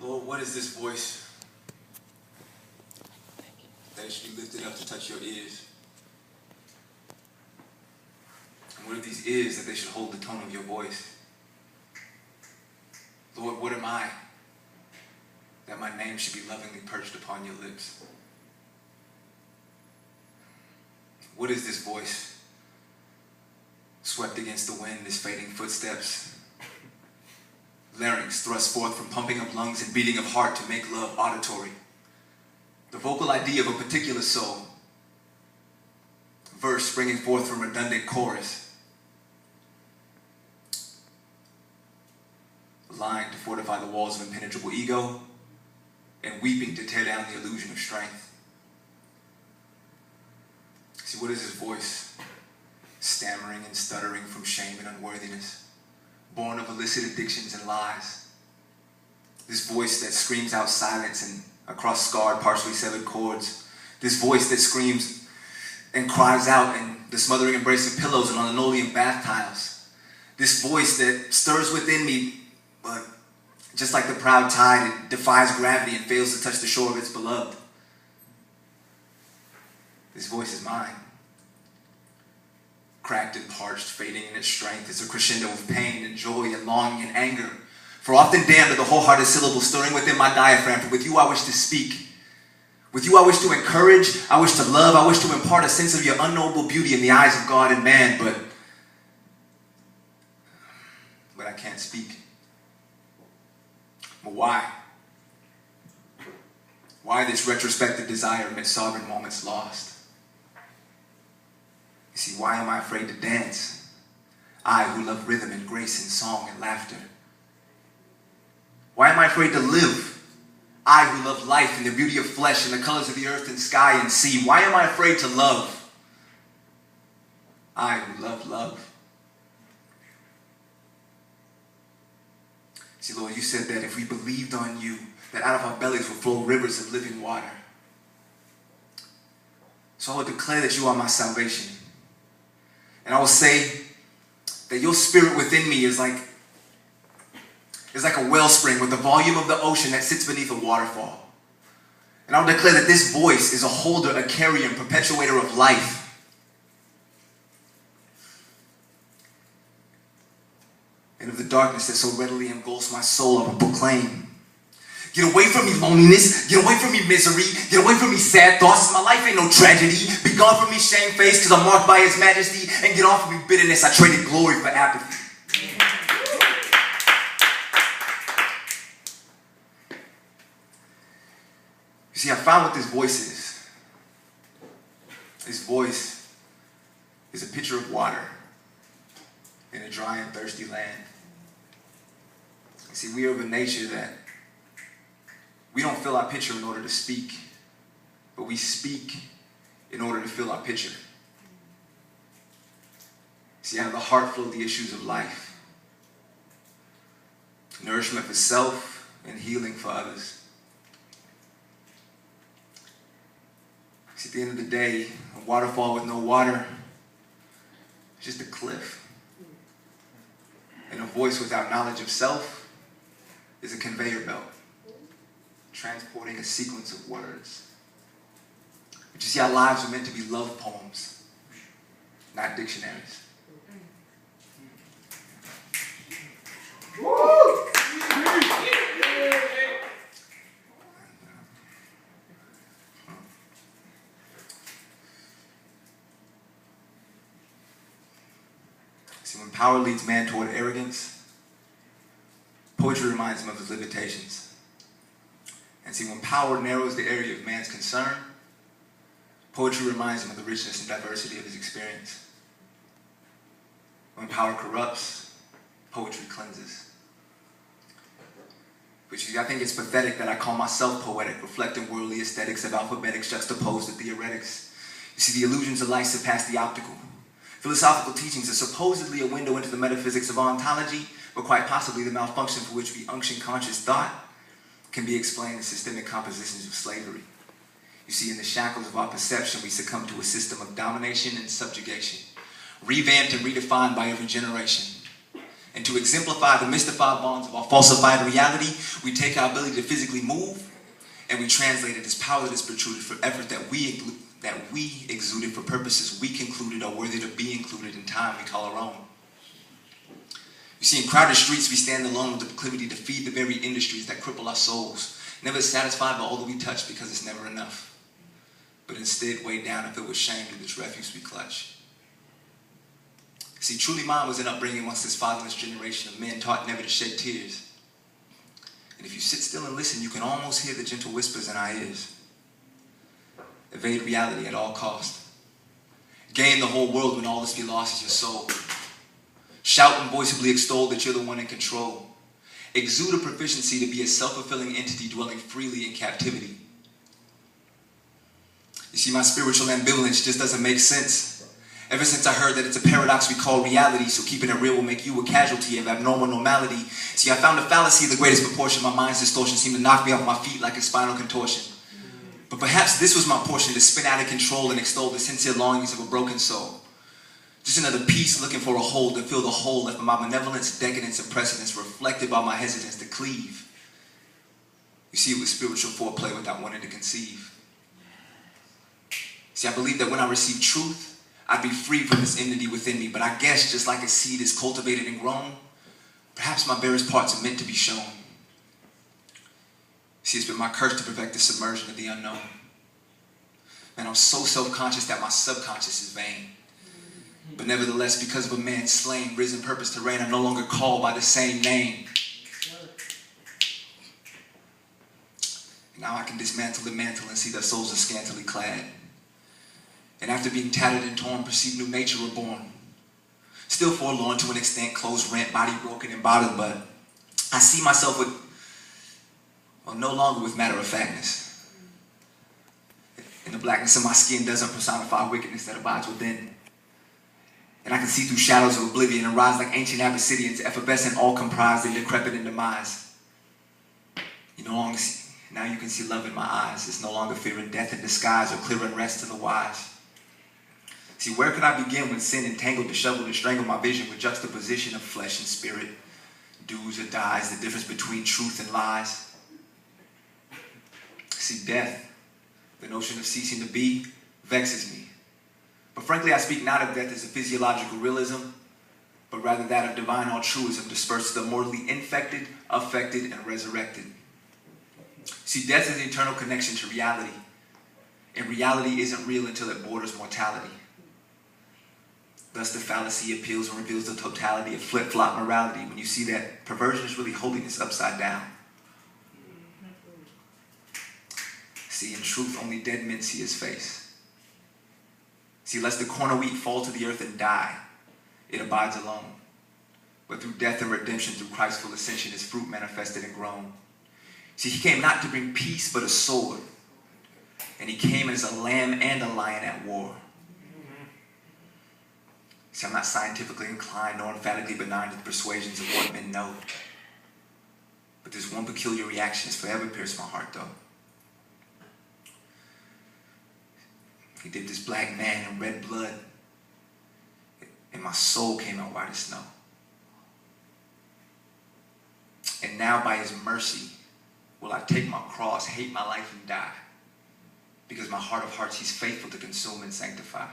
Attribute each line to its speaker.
Speaker 1: Lord, what is this voice that should be lifted up to touch your ears? And what are these ears that they should hold the tone of your voice? Lord, what am I that my name should be lovingly perched upon your lips? What is this voice swept against the wind, this fading footsteps? Larynx thrust forth from pumping of lungs and beating of heart to make love auditory. The vocal idea of a particular soul. Verse springing forth from redundant chorus. Line to fortify the walls of impenetrable ego, and weeping to tear down the illusion of strength. See, what is his voice? Stammering and stuttering from shame and unworthiness. Born of illicit addictions and lies. This voice that screams out silence and across scarred, partially severed chords. This voice that screams and cries out in the smothering embrace of pillows and on linoleum bath tiles. This voice that stirs within me, but just like the proud tide, it defies gravity and fails to touch the shore of its beloved. This voice is mine. Cracked and parched, fading in its strength, it's a crescendo of pain and joy and longing and anger. For often damned are the wholehearted syllables stirring within my diaphragm. For with you I wish to speak. With you I wish to encourage, I wish to love, I wish to impart a sense of your unknowable beauty in the eyes of God and man, but I can't speak. But why? Why this retrospective desire amidst sovereign moments lost? You see, why am I afraid to dance? I who love rhythm and grace and song and laughter. Why am I afraid to live? I who love life and the beauty of flesh and the colors of the earth and sky and sea. Why am I afraid to love? I who love love. See, Lord, you said that if we believed on you, that out of our bellies will flow rivers of living water. So I will declare that you are my salvation. And I will say that your spirit within me is like a wellspring with the volume of the ocean that sits beneath a waterfall. And I will declare that this voice is a holder, a carrier, and perpetuator of life. And of the darkness that so readily engulfs my soul, I will proclaim. Get away from me, loneliness. Get away from me, misery. Get away from me, sad thoughts. My life ain't no tragedy. Be gone from me, shame-faced, because I'm marked by his majesty. And get off of me, bitterness. I traded glory for apathy. You see, I found what this voice is. This voice is a pitcher of water in a dry and thirsty land. You see, we are of a nature that we don't fill our pitcher in order to speak, but we speak in order to fill our pitcher. See, out of the heart flow the issues of life. Nourishment for self and healing for others. See, at the end of the day, a waterfall with no water is just a cliff. And a voice without knowledge of self is a conveyor belt, transporting a sequence of words. But you see, our lives are meant to be love poems, not dictionaries. See, when power leads man toward arrogance, poetry reminds him of his limitations. And see, when power narrows the area of man's concern, poetry reminds him of the richness and diversity of his experience. When power corrupts, poetry cleanses. But you see, I think it's pathetic that I call myself poetic, reflecting worldly aesthetics of alphabetics juxtaposed to theoretics. You see, the illusions of life surpass the optical. Philosophical teachings are supposedly a window into the metaphysics of ontology, but quite possibly the malfunction for which we unction conscious thought can be explained in systemic compositions of slavery. You see, in the shackles of our perception, we succumb to a system of domination and subjugation, revamped and redefined by every generation. And to exemplify the mystified bonds of our falsified reality, we take our ability to physically move and we translate it as power that is protruded for effort that we exuded for purposes we concluded are worthy to be included in time we call our own. You see, in crowded streets, we stand alone with the proclivity to feed the very industries that cripple our souls, never satisfied by all that we touch because it's never enough, but instead weighed down and filled with shame to this refuse we clutch. See, truly mine was an upbringing amongst this fatherless generation of men taught never to shed tears. And if you sit still and listen, you can almost hear the gentle whispers in our ears. Evade reality at all costs. Gain the whole world when all this be lost is your soul. Shout and voicibly extol that you're the one in control. Exude a proficiency to be a self-fulfilling entity dwelling freely in captivity. You see, my spiritual ambivalence just doesn't make sense. Ever since I heard that it's a paradox we call reality, so keeping it real will make you a casualty of abnormal normality. See, I found a fallacy of the greatest proportion. My mind's distortion seemed to knock me off my feet like a spinal contortion. But perhaps this was my portion, to spin out of control and extol the sincere longings of a broken soul. Just another piece looking for a hole to fill the hole left by my benevolence, decadence, and precedence, reflected by my hesitance to cleave. You see, it was spiritual foreplay without wanting to conceive. See, I believe that when I receive truth, I'd be free from this enmity within me, but I guess just like a seed is cultivated and grown, perhaps my barest parts are meant to be shown. See, it's been my curse to perfect the submersion of the unknown. Man, I'm so self-conscious that my subconscious is vain. But nevertheless, because of a man slain, risen purpose to reign, I'm no longer called by the same name. Now I can dismantle the mantle and see that souls are scantily clad. And after being tattered and torn, perceive new nature reborn. Still forlorn to an extent, clothes rent, body broken and bottled, but I see myself with, well, no longer with matter-of-factness. And the blackness of my skin doesn't personify wickedness that abides within. And I can see through shadows of oblivion and rise like ancient Abyssinians, effervescent, all comprised and decrepit in demise. You no longer see, now you can see love in my eyes. It's no longer fearing death in disguise or clear unrest to the wise. See, where could I begin when sin entangled, disheveled, and strangled my vision with juxtaposition of flesh and spirit, do's or dies, the difference between truth and lies? See, death, the notion of ceasing to be, vexes me. But frankly, I speak not of death as a physiological realism, but rather that of divine altruism dispersed to the mortally infected, affected, and resurrected. See, death is the eternal connection to reality, and reality isn't real until it borders mortality. Thus, the fallacy appeals and reveals the totality of flip-flop morality when you see that perversion is really holiness upside down. See, in truth, only dead men see his face. See, lest the corn of wheat fall to the earth and die, it abides alone. But through death and redemption, through Christ's full ascension, his fruit manifested and grown. See, he came not to bring peace, but a sword. And he came as a lamb and a lion at war. See, I'm not scientifically inclined nor emphatically benign to the persuasions of what men know. But there's one peculiar reaction that's forever pierced my heart, though. He did this black man in red blood, and my soul came out white as snow. And now by his mercy will I take my cross, hate my life, and die. Because my heart of hearts, he's faithful to consume and sanctify.